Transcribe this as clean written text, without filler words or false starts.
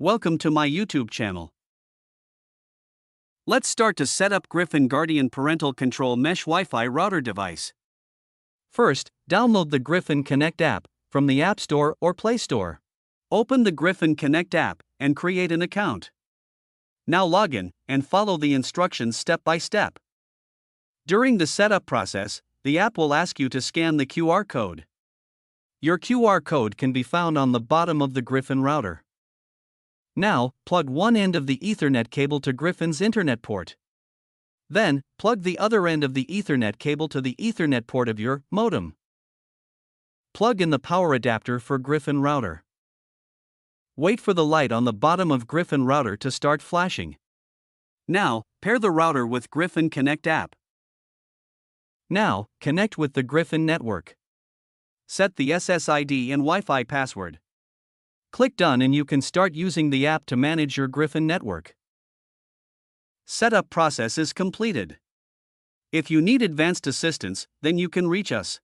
Welcome to my YouTube channel. Let's start to set up Gryphon Guardian Parental Control Mesh Wi-Fi router device. First, download the Gryphon Connect app from the App Store or Play Store. Open the Gryphon Connect app and create an account. Now log in and follow the instructions step by step. During the setup process, the app will ask you to scan the QR code. Your QR code can be found on the bottom of the Gryphon router. Now, plug one end of the Ethernet cable to Gryphon's Internet port. Then, plug the other end of the Ethernet cable to the Ethernet port of your modem. Plug in the power adapter for Gryphon router. Wait for the light on the bottom of Gryphon router to start flashing. Now, pair the router with Gryphon Connect app. Now, connect with the Gryphon network. Set the SSID and Wi-Fi password. Click Done and you can start using the app to manage your Gryphon network. Setup process is completed. If you need advanced assistance, then you can reach us.